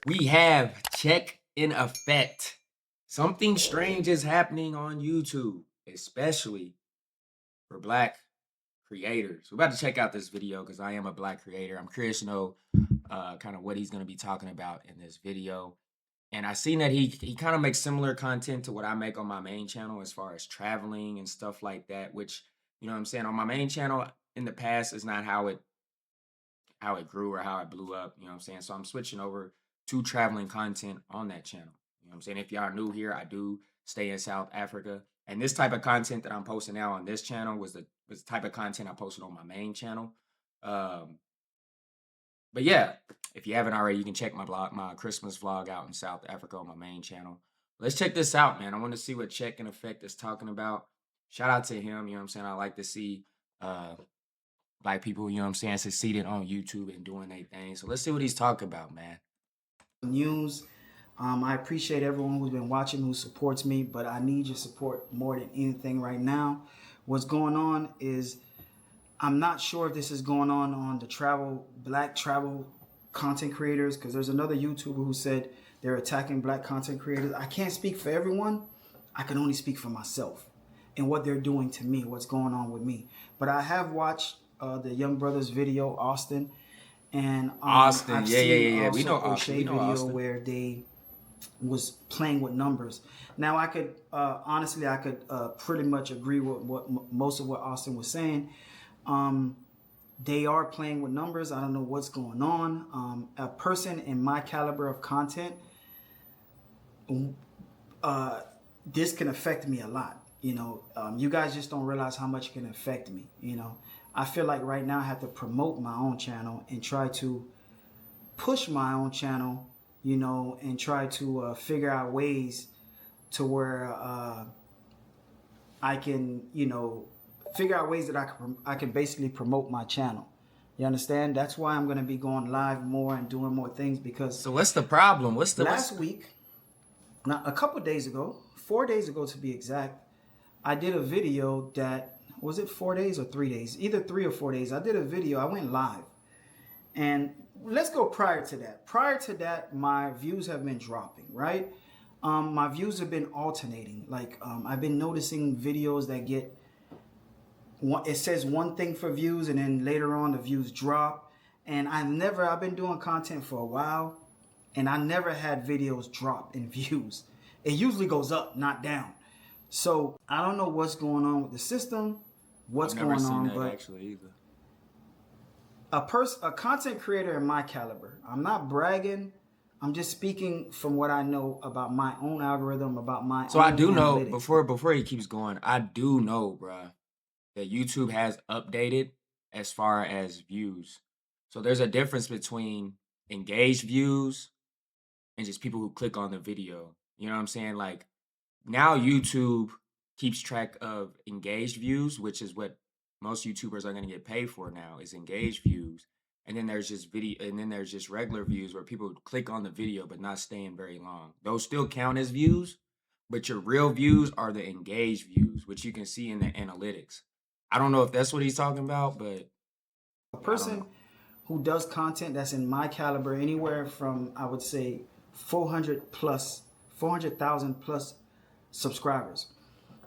We have check in effect. Something strange is happening on YouTube, especially for Black creators. We're about to check out this video because I am a Black creator. I'm curious to know kind of what he's going to be talking about in this video. And I seen that he kind of makes similar content to what I make on my main channel as far as traveling and stuff like that, which, you know what I'm saying, on my main channel in the past is not how it grew or how it blew up, you know what I'm saying? So I'm switching over to traveling content on that channel. You know what I'm saying? If y'all are new here, I do stay in South Africa. And this type of content that I'm posting now on this channel was the type of content I posted on my main channel. Um, but yeah, if you haven't already, you can check my Christmas vlog out in South Africa on my main channel. Let's check this out, man. I want to see what Check in Effect is talking about. Shout out to him, you know what I'm saying? I like to see uh Black people, you know what I'm saying, succeeded on YouTube and doing their thing. So let's see what he's talking about, man. News. I appreciate everyone who's been watching, who supports me, but I need your support more than anything right now. What's going on is I'm not sure if this is going on the Black travel content creators, because there's another YouTuber who said they're attacking Black content creators. I can't speak for everyone. I can only speak for myself and what they're doing to me, what's going on with me. But I have watched the Young Brothers video, Austin, and Austin, I've yeah, yeah, seen yeah, yeah. We know also Austin. We O'Shea know video Austin. where they was playing with numbers. Now I could honestly, I could pretty much agree with most of what Austin was saying. They are playing with numbers. I don't know what's going on. A person in my caliber of content, this can affect me a lot. You guys just don't realize how much it can affect me. I feel like right now I have to promote my own channel and try to push my own channel, and try to figure out ways to where I can, figure out ways that I can basically promote my channel. You understand? That's why I'm going to be going live more and doing more things, because So what's the problem? last week, now a couple days ago, 4 days ago to be exact, I did a video that, was it 4 days or 3 days? Either 3 or 4 days. I did a video, I went live. And let's go prior to that. Prior to that, my views have been dropping, right? My views have been alternating. Like, I've been noticing videos that get, it says one thing for views, and then later on the views drop. And I've been doing content for a while, and I never had videos drop in views. It usually goes up, not down. So I don't know what's going on with the system, what's I've never going seen on, that but actually either. a content creator in my caliber, I'm not bragging, I'm just speaking from what I know about my own algorithm, about my So I own do know analytics. before he keeps going, I do know, bruh, that YouTube has updated as far as views. So there's a difference between engaged views and just people who click on the video. You know what I'm saying? Like now YouTube keeps track of engaged views, which is what most YouTubers are going to get paid for now is engaged views. And then there's just video and then there's just regular views where people click on the video but not staying very long. Those still count as views, but your real views are the engaged views, which you can see in the analytics. I don't know if that's what he's talking about, but A yeah, I don't know. person who does content that's in my caliber, anywhere from, I would say, 400,000 plus subscribers.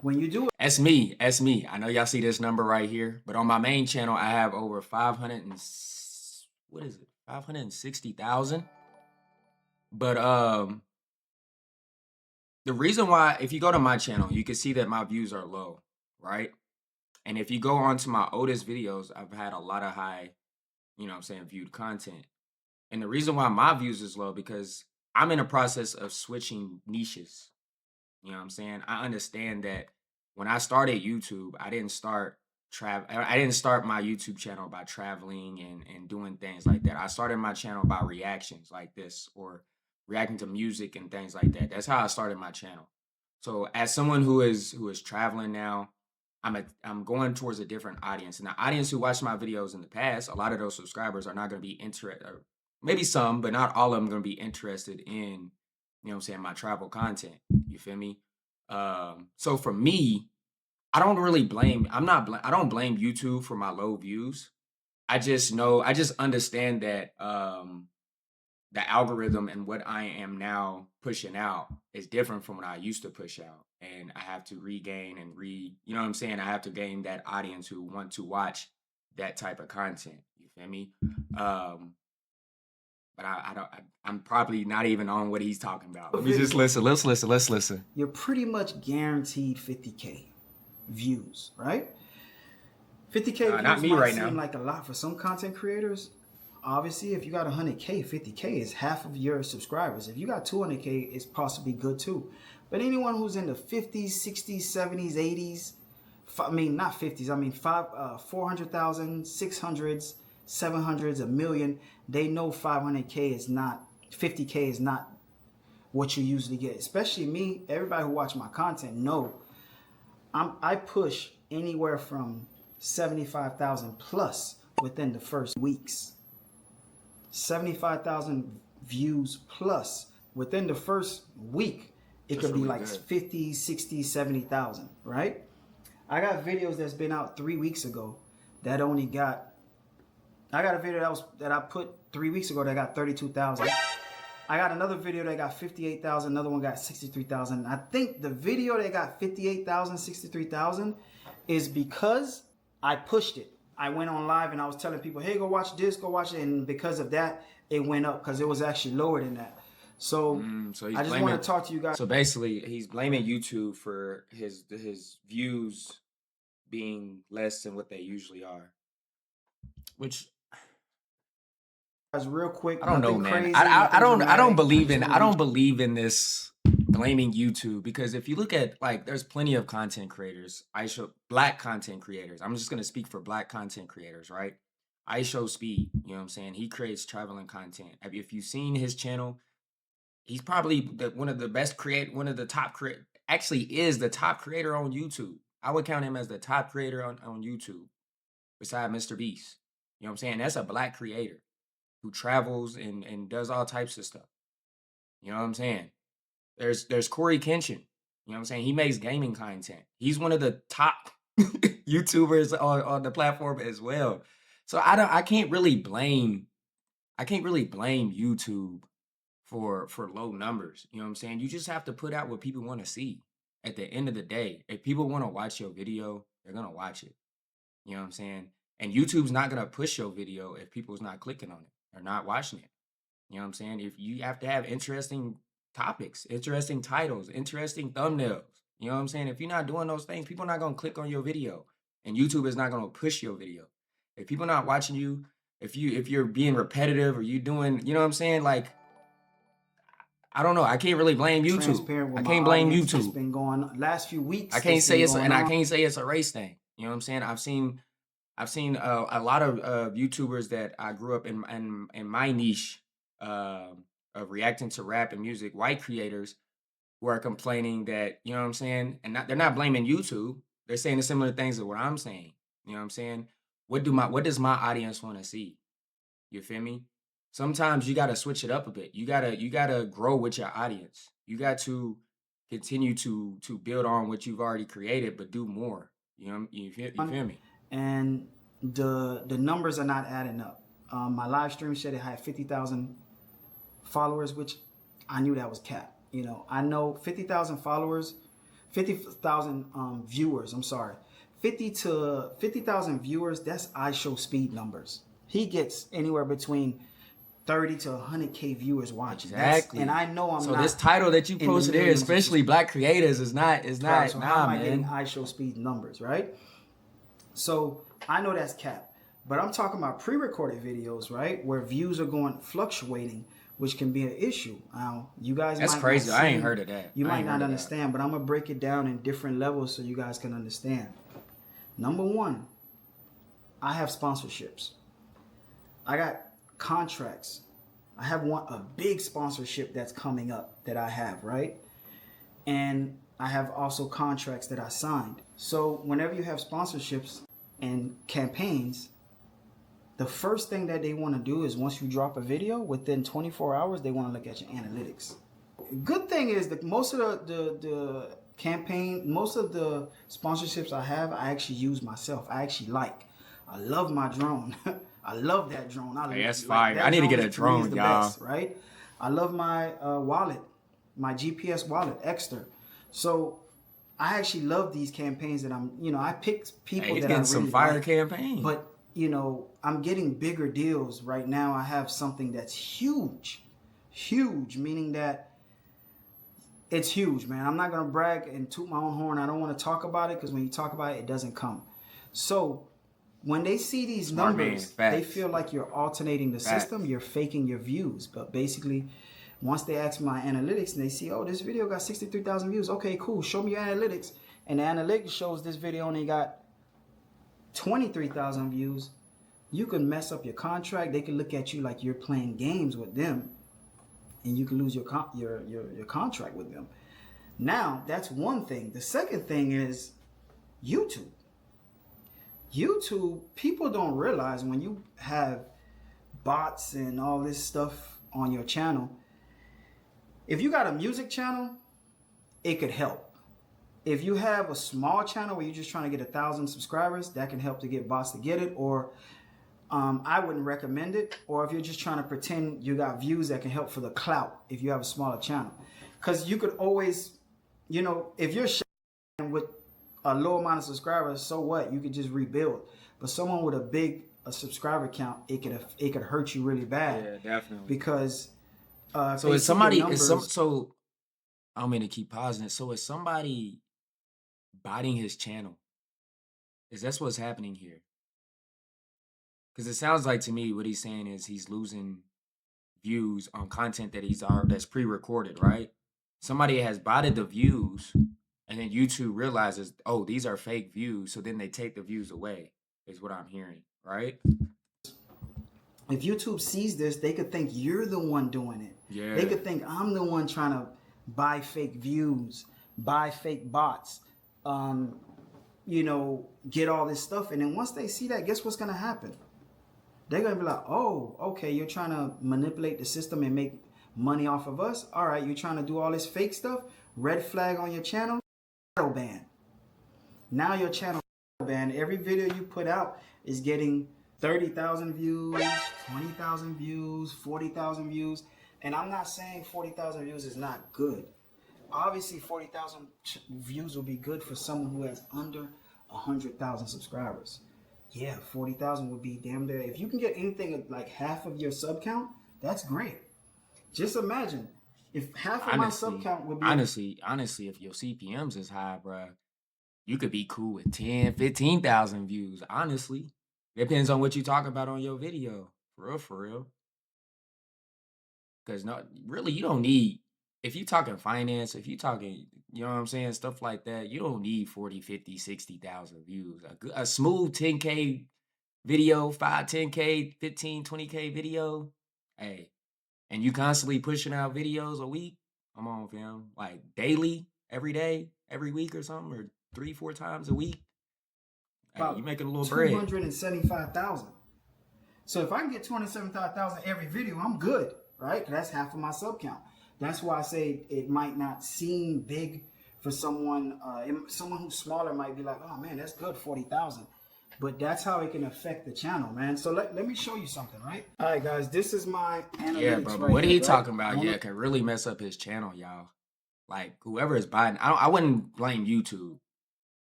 When you do That's me. That's me. I know y'all see this number right here, but on my main channel, I have over 500 and what is it? 560,000. But the reason why, if you go to my channel, you can see that my views are low, right? And if you go on to my oldest videos, I've had a lot of high, you know what I'm saying, viewed content. And the reason why my views is low because I'm in a process of switching niches. You know what I'm saying? I understand that when I started YouTube, I didn't start my YouTube channel by traveling and doing things like that. I started my channel by reactions like this or reacting to music and things like that. That's how I started my channel. So as someone who is traveling now, I'm going towards a different audience. And the audience who watched my videos in the past, a lot of those subscribers are not going to be interested, or maybe some, but not all of them going to be interested in, you know what I'm saying, my travel content. You feel me? So for me, I don't really blame, I don't blame YouTube for my low views. I just understand that the algorithm and what I am now pushing out is different from what I used to push out. And I have to regain and you know what I'm saying? I have to gain that audience who want to watch that type of content. You feel me? But I'm probably not even on what he's talking about. Let me just listen. Let's listen. Let's listen. You're pretty much guaranteed 50K views, right? 50K views not me might right seem now. like a lot for some content creators. Obviously, if you got 100K, 50K is half of your subscribers. If you got 200K, it's possibly good too. But anyone who's in the 50s, 60s, 70s, 80s, I mean, not 50s, I mean 400,000, 600s, 700s, a million, they know 500K is not, 50K is not what you usually get. Especially me, everybody who watch my content know I push anywhere from 75,000 plus within the first weeks. 75,000 views plus within the first week. It That's could be really like good. 50, 60, 70,000, right? I got videos that's been out 3 weeks ago that only got, I got a video that I put 3 weeks ago that got 32,000. I got another video that got 58,000, another one got 63,000. I think the video that got 58,000, 63,000 is because I pushed it. I went on live and I was telling people, hey, go watch this, go watch it. And because of that, it went up because it was actually lower than that. So, I just want to talk to you guys. So basically, he's blaming YouTube for his views being less than what they usually are. Which Real quick, I don't know, man. Crazy, I don't believe in this blaming YouTube, because if you look at, like, there's plenty of content creators. Black content creators. I'm just gonna speak for black content creators, right? I Show Speed, you know what I'm saying? He creates traveling content. If you've seen his channel, he's probably one of the best one of the top actually is the top creator on YouTube. I would count him as the top creator on YouTube beside Mr. Beast. You know what I'm saying? That's a black creator who travels and does all types of stuff. You know what I'm saying? There's Corey Kenshin. You know what I'm saying? He makes gaming content. He's one of the top YouTubers on the platform as well. So I can't really blame YouTube for low numbers. You know what I'm saying? You just have to put out what people want to see. At the end of the day, if people want to watch your video, they're gonna watch it. You know what I'm saying? And YouTube's not gonna push your video if people's not clicking on it or not watching it. You know what I'm saying? If you have to have interesting topics, interesting titles, interesting thumbnails. You know what I'm saying? If you're not doing those things, people are not gonna click on your video, and YouTube is not gonna push your video. If people not watching you, if you're being repetitive or you doing, you know what I'm saying? Like, I don't know. I can't really blame YouTube. Transparent with I my can't blame audience. YouTube. It's been going on last few weeks. I can't say I can't say it's a race thing. You know what I'm saying? I've seen a lot of YouTubers that I grew up in my niche of reacting to rap and music, white creators who are complaining that, you know what I'm saying, and they're not blaming YouTube. They're saying the similar things to what I'm saying. You know what I'm saying? What does my audience want to see? You feel me? Sometimes you gotta switch it up a bit. You gotta grow with your audience. You got to continue to build on what you've already created, but do more. You know, you feel me? And the numbers are not adding up. My live stream said it had 50,000 followers, which I knew that was cap. You know, I know 50,000 followers, 50,000 viewers. I'm sorry, 50,000 viewers. That's I Show Speed numbers. He gets anywhere between 30 to 100K viewers watching. Exactly. And I know I'm so not. This title that you posted there, especially black creators, is not. Right, so how am I man. getting I Show Speed numbers, right? So I know that's cap, but I'm talking about pre-recorded videos, right, where views are going fluctuating, which can be an issue. You guys, that's might crazy. Not I ain't heard of that. You might not understand, but I'm gonna break it down in different levels so you guys can understand. Number one, I have sponsorships. I got contracts. I have a big sponsorship that's coming up that I have, right? And I have also contracts that I signed. So whenever you have sponsorships and campaigns, the first thing that they want to do is once you drop a video, within 24 hours, they want to look at your analytics. Good thing is that most of the campaign, most of the sponsorships I have, I actually use myself. I actually like. I love my drone. I love that drone. Hey, that's like fire. that I need to get a to me is drone, the y'all. best, right? I love my wallet, my GPS wallet, Exter. So I actually love these campaigns that I pick Hey, people he's that I getting some really fire like. campaign. But I'm getting bigger deals right now. I have something that's huge, meaning that it's huge, man. I'm not gonna brag and toot my own horn. I don't want to talk about it because when you talk about it, it doesn't come. So when they see these Smart man, numbers, they facts. feel like you're alternating the Facts. system, you're faking your views. But basically, once they ask my analytics and they see, oh, this video got 63,000 views. Okay, cool. Show me your analytics. And the analytics shows this video only got 23,000 views. You can mess up your contract. They can look at you like you're playing games with them, and you can lose your contract with them. Now, that's one thing. The second thing is YouTube. YouTube, people don't realize when you have bots and all this stuff on your channel, if you got a music channel, it could help. If you have a small channel where you're just trying to get 1,000 subscribers, that can help to get bots to get it. Or I wouldn't recommend it. Or if you're just trying to pretend you got views, that can help for the clout if you have a smaller channel. Because you could always, if you're with a low amount of subscribers, so what? You could just rebuild. But someone with a subscriber count, it could hurt you really bad. Yeah, definitely. Because so is somebody so I don't mean to keep pausing it. So is somebody botting his channel? Is that's what's happening here? Because it sounds like to me what he's saying is he's losing views on content that's pre-recorded, right? Somebody has botted the views, and then YouTube realizes, oh, these are fake views, so then they take the views away, is what I'm hearing, right? If YouTube sees this, they could think you're the one doing it. Yeah. They could think I'm the one trying to buy fake views, buy fake bots, get all this stuff. And then once they see that, guess what's going to happen? They're going to be like, oh, okay, you're trying to manipulate the system and make money off of us. All right, you're trying to do all this fake stuff. Red flag on your channel, shadow ban. Now your channel is shadow banned. Every video you put out is getting 30,000 views, 20,000 views, 40,000 views. And I'm not saying 40,000 views is not good. Obviously, 40,000 views will be good for someone who has under 100,000 subscribers. Yeah, 40,000 would be damn there. If you can get anything like half of your sub count, that's great. Just imagine if half of my sub count would be... Honestly, if your CPMs is high, bro, you could be cool with 10, 15,000 views. Honestly, depends on what you talk about on your video. For real. Because really, you don't need... If you talking finance, if you talking, you know what I'm saying, stuff like that, you don't need 40, 50, 60,000 views. A smooth 10K video, 5, 10K, 15, 20K video, hey, and you constantly pushing out videos a week, come on, fam. Like daily, every day, every week or something, or 3, 4 times a week. Hey, you making a little bread. 275,000. So if I can get 275,000 every video, I'm good, right? That's half of my sub count. That's why I say it might not seem big for someone. Someone who's smaller might be like, oh man, that's good, 40,000. But that's how it can affect the channel, man. So let me show you something, right? All right, guys, this is my analytics. Yeah, bro, but what are you talking about? Yeah, can really mess up his channel, y'all. Like, whoever is buying, I wouldn't blame YouTube.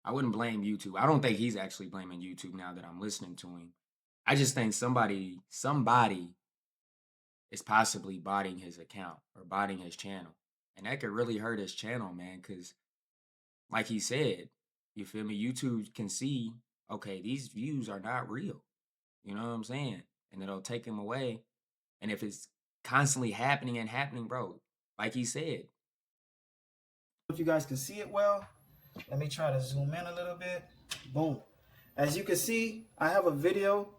I wouldn't blame YouTube. I don't think he's actually blaming YouTube now that I'm listening to him. I just think somebody is possibly botting his account or botting his channel. And that could really hurt his channel, man, because like he said, you feel me? YouTube can see, okay, these views are not real. You know what I'm saying? And it'll take him away. And if it's constantly happening, bro, like he said. If you guys can see it well, let me try to zoom in a little bit. Boom. As you can see, I have a video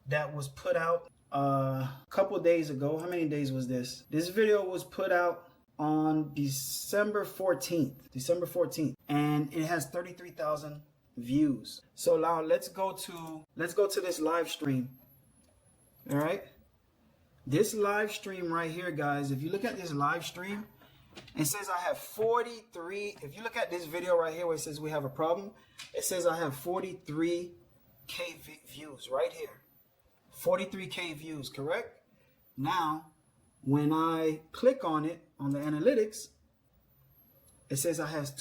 that was put out a couple days ago. How many days was this? This video was put out on December 14th. And it has 33,000 views. So now let's go to this live stream. All right? This live stream right here, guys, if you look at this live stream, it says I have 43. If you look at this video right here where it says we have a problem, it says I have 43 views right here. 43K views, correct? Now, when I click on it on the analytics, it says I have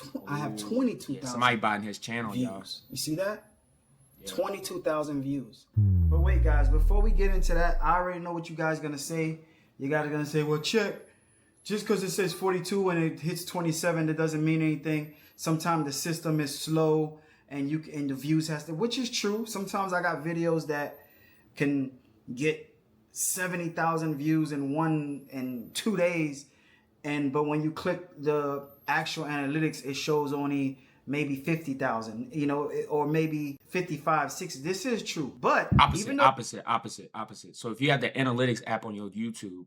22,000 yeah, somebody buying his channel, views. y'all. You see that? Yeah. 22,000 views. But wait, guys, before we get into that, I already know what you guys gonna say. You guys are gonna say, well, check. Just because it says 42 and it hits 27, that doesn't mean anything. Sometimes the system is slow and the views has to, which is true. Sometimes I got videos that can get 70,000 views in 2 days, but when you click the actual analytics, it shows only maybe 50,000, or maybe 55, 60. This is true, but opposite. So if you have the analytics app on your YouTube,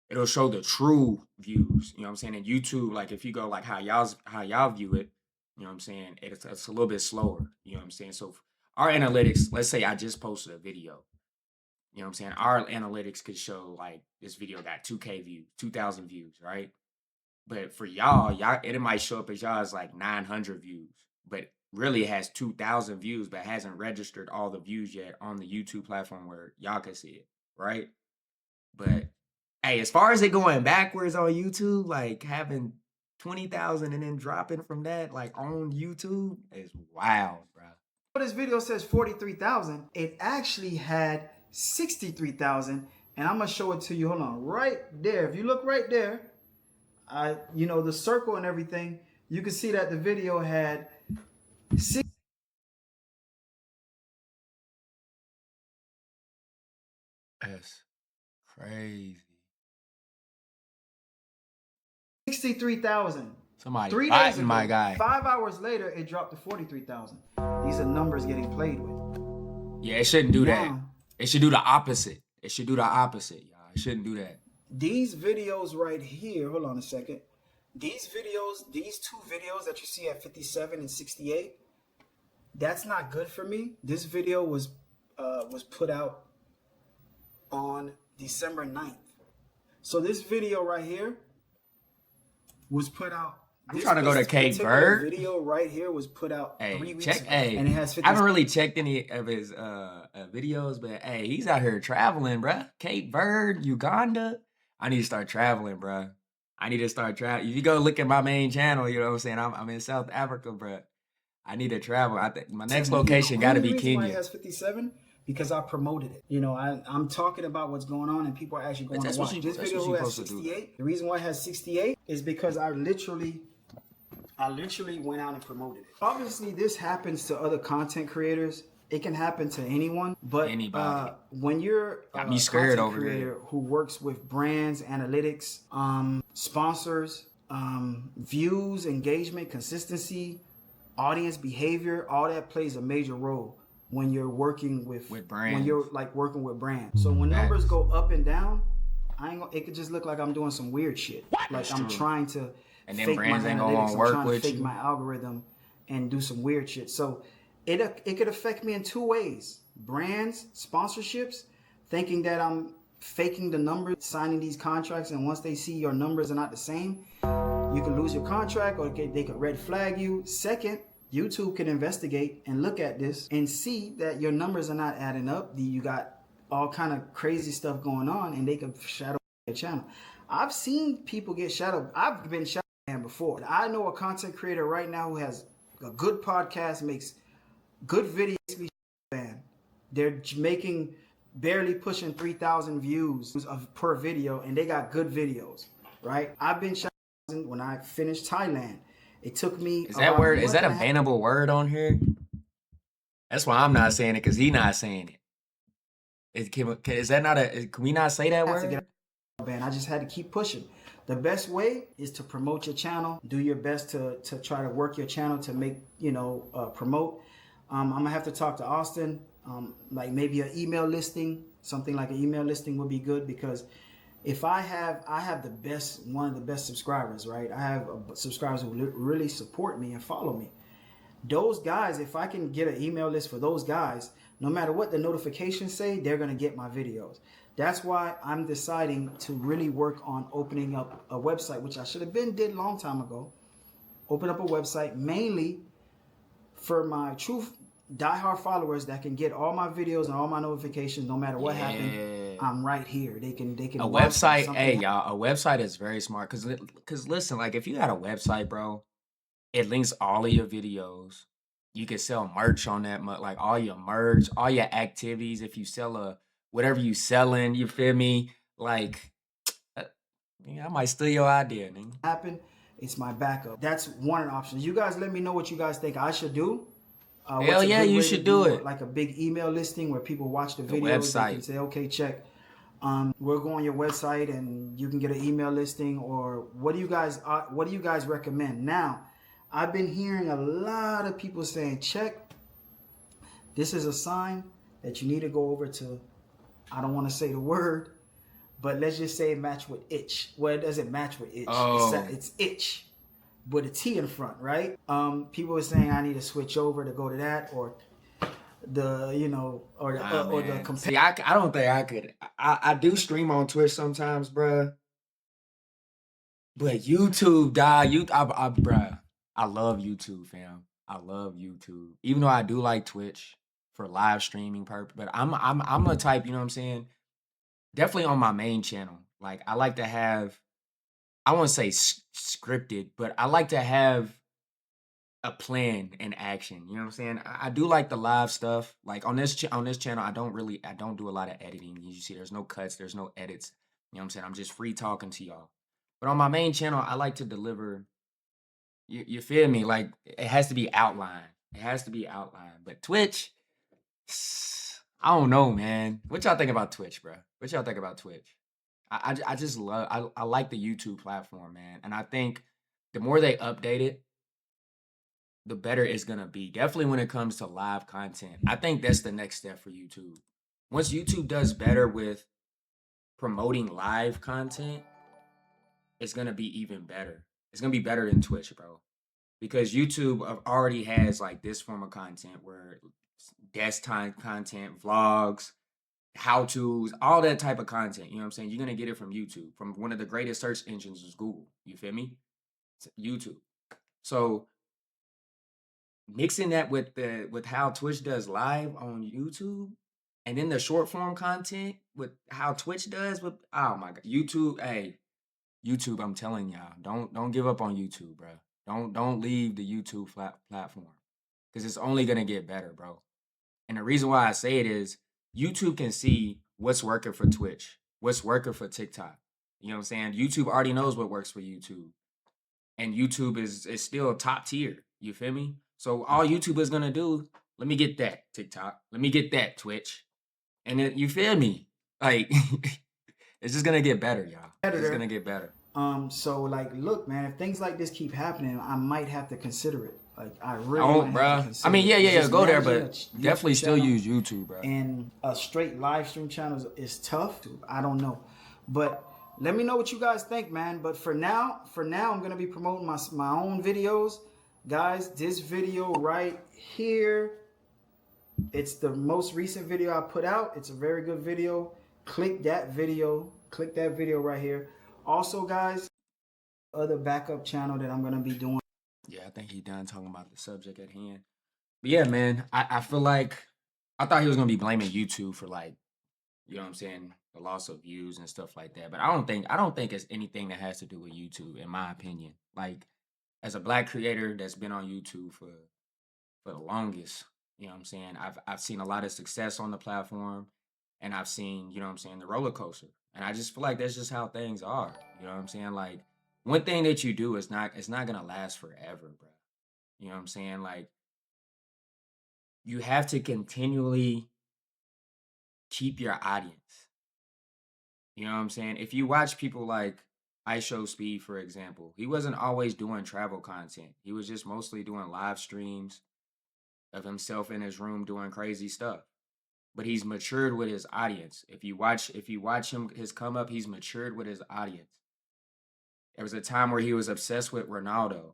it'll show the true views. You know what I'm saying? And YouTube, like if you go like how y'all view it, you know what I'm saying? It's a little bit slower. You know what I'm saying? So our analytics, let's say I just posted a video. You know what I'm saying? Our analytics could show like this video got 2K views, 2,000 views, right? But for y'all, it might show up as y'all as like 900 views, but really it has 2,000 views, but hasn't registered all the views yet on the YouTube platform where y'all can see it, right? But hey, as far as it going backwards on YouTube, like having 20,000 and then dropping from that, like on YouTube, is wild, bro. This video says 43,000. It actually had 63,000, and I'm gonna show it to you. Hold on, right there. If you look right there, the circle and everything, you can see that the video had 6. That's crazy. 63,000. Somebody 3 days ago, my guy. 5 hours later, it dropped to 43,000. These are numbers getting played with. Yeah, it shouldn't do that. It should do the opposite. It should do the opposite, y'all. It shouldn't do that. These videos right here, hold on a second. These two videos that you see at 57 and 68, that's not good for me. This video was put out on December 9th. So this video right here was put out. I'm trying to go to Cape Verde. Video right here was put out 3 weeks ago. And it has 50. I haven't really checked any of his videos, but hey, he's out here traveling, bruh. Cape Verde, Uganda. I need to start traveling, bruh. I need to start traveling. If you go look at my main channel, you know what I'm saying? I'm in South Africa, bruh. I need to travel. I think my next location got to be Kenya. Why it has 57? Because I promoted it. I'm talking about what's going on, and people are actually going to watch. This video has 68. The reason why it has 68 is because I literally went out and promoted it. Obviously, this happens to other content creators. It can happen to anyone, but when you're a content creator who works with brands, analytics, sponsors, views, engagement, consistency, audience behavior, all that plays a major role when you're working with brands. When you're like working with brands. So when numbers go up and down, it could just look like I'm doing some weird shit. Like I'm trying to fake my analytics, I'm trying to fake my algorithm and do some weird shit. So it could affect me in 2 ways. Brands, sponsorships, thinking that I'm faking the numbers, signing these contracts, and once they see your numbers are not the same, you can lose your contract, or they could red flag you. Second, YouTube can investigate and look at this and see that your numbers are not adding up. You got all kind of crazy stuff going on, and they can shadow your channel. I've seen people get shadowed. I've been shadowed before. I know a content creator right now who has a good podcast, makes good videos. They're making barely pushing 3,000 views per video, and they got good videos, right? I've been shadowed when I finished Thailand. It took me. Is that word? Is that a bannable word on here? That's why I'm not saying it, because he's not saying it. Is that not a? Can we not say that word? I just had to keep pushing. The best way is to promote your channel. Do your best to try to work your channel to make promote. I'm gonna have to talk to Austin. Like maybe an email listing, something like an email listing would be good, because if I have one of the best subscribers, right? I have subscribers who really support me and follow me. Those guys, if I can get an email list for those guys, no matter what the notifications say, they're gonna get my videos. That's why I'm deciding to really work on opening up a website, which I should have did a long time ago. Open up a website mainly for my diehard followers that can get all my videos and all my notifications no matter what happened. Yeah. I'm right here. They A can watch if website, something hey y'all, a website is very smart because listen, like if you got a website, bro, it links all of your videos. You can sell merch on that, like all your merch, all your activities. If you sell whatever you selling, you feel me? Like, uh, yeah, I might steal your idea, nigga. happen, it's my backup. That's one option. You guys let me know what you guys think I should do. What's Hell a yeah, good you way to should do do it. like a big email listing where people watch the The videos, they can website. say, okay, check. We'll go on your website and you can get an email listing, or what do you guys recommend? Now, I've been hearing a lot of people saying, check, this is a sign that you need to go over to, I don't want to say the word, but let's just say it match with itch. Well, it doesn't match with itch. Oh, It's itch with a T in front, right? People are saying I need to switch over to go to that, or the nah, or the man. See, I don't think I could. I do stream on Twitch sometimes, bruh. But YouTube, dog, bruh, I love YouTube, fam. I love YouTube. Even though I do like Twitch for live streaming purpose, but I'm the type, you know what I'm saying? Definitely on my main channel. Like I like to have, I won't say scripted, but I like to have a plan in action. You know what I'm saying? I do like the live stuff. Like on this channel, I don't do a lot of editing. You see, there's no cuts, there's no edits. You know what I'm saying? I'm just free talking to y'all. But on my main channel, I like to deliver. You feel me? Like it has to be outlined. It has to be outlined. But Twitch, I don't know, man. What y'all think about Twitch, bro? What y'all think about Twitch? I just love. I like the YouTube platform, man. And I think the more they update it, the better it's gonna be. Definitely when it comes to live content. I think that's the next step for YouTube. Once YouTube does better with promoting live content, it's gonna be even better. It's gonna be better than Twitch, bro. Because YouTube already has like this form of content where desktop content, vlogs, how to's, all that type of content. You know what I'm saying? You're gonna get it from YouTube, from one of the greatest search engines is Google. You feel me? It's YouTube. So mixing that with how Twitch does live on YouTube, and then the short form content with how Twitch does with oh my god, YouTube, hey, YouTube, I'm telling y'all, don't give up on YouTube, bro. Don't leave the YouTube platform because it's only gonna get better, bro. And the reason why I say it is YouTube can see what's working for Twitch, what's working for TikTok. You know what I'm saying? YouTube already knows what works for YouTube, and YouTube is still top tier. You feel me? So all YouTube is gonna do, let me get that TikTok, let me get that Twitch, and then you feel me? Like it's just gonna get better, y'all. It's just gonna editor. get better. So like, look, man, if things like this keep happening, I might have to consider it. Like, I really Oh, might have to bruh. I consider mean, it. yeah, yeah, It's yeah. just Go there, managing a but definitely YouTube still channel use YouTube, bruh. and a straight live stream channel is tough. I don't know, but let me know what you guys think, man. But for now, I'm gonna be promoting my own videos, guys. This video right here, it's the most recent video I put out. It's a very good video. Click that video. Click that video right here. Also, guys, other backup channel that I'm gonna be doing. Yeah, I think he done talking about the subject at hand. But yeah, man, I feel like I thought he was gonna be blaming YouTube for like, you know what I'm saying, the loss of views and stuff like that. But I don't think it's anything that has to do with YouTube, in my opinion. Like, as a black creator that's been on YouTube for the longest, you know what I'm saying? I've seen a lot of success on the platform and I've seen, you know what I'm saying, the roller coaster. And I just feel like that's just how things are. You know what I'm saying? Like one thing that you do is not it's not gonna last forever, bro. You know what I'm saying? Like you have to continually keep your audience. You know what I'm saying? If you watch people like I Show Speed, for example, he wasn't always doing travel content. He was just mostly doing live streams of himself in his room doing crazy stuff. But he's matured with his audience. If you watch him his come up, he's matured with his audience. There was a time where he was obsessed with Ronaldo.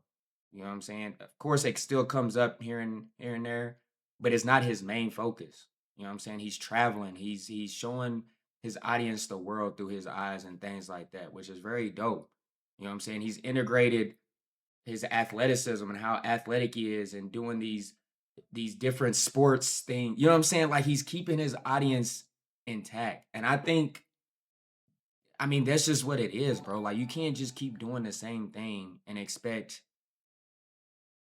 You know what I'm saying? Of course, it still comes up here and there, but it's not his main focus. You know what I'm saying? He's traveling. He's showing his audience the world through his eyes and things like that, which is very dope. You know what I'm saying? He's integrated his athleticism and how athletic he is and doing these different sports thing. You know what I'm saying? Like he's keeping his audience intact. And I think, I mean, that's just what it is, bro. Like you can't just keep doing the same thing and expect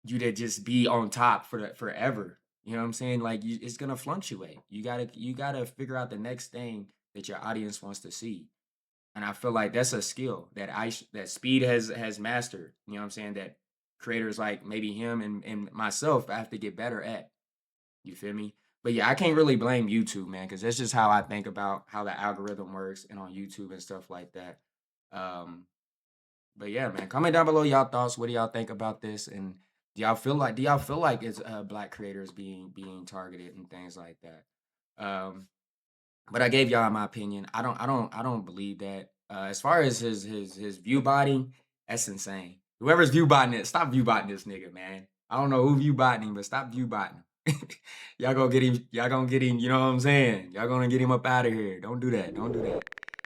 you to just be on top for forever. You know what I'm saying? Like it's gonna fluctuate. You gotta figure out the next thing that your audience wants to see. And I feel like that's a skill that that Speed has mastered. You know what I'm saying? That creators like maybe him and myself have to get better at. You feel me? But yeah, I can't really blame YouTube, man, because that's just how I think about how the algorithm works and on YouTube and stuff like that. Um, but yeah, man, comment down below y'all thoughts. What do y'all think about this? And do y'all feel like it's black creators being targeted and things like that? But I gave y'all my opinion. I don't believe that. As far as his view botting, that's insane. Whoever's view botting it, stop view botting this nigga, man. I don't know who view botting him, but stop view botting him. Y'all gonna get him. Y'all gonna get him. You know what I'm saying? Y'all gonna get him up out of here. Don't do that. Don't do that.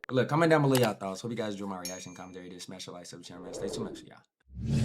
But look, comment down below y'all thoughts. Hope you guys enjoy my reaction commentary. This smash a like, sub channel, man. Stay tuned, next for y'all.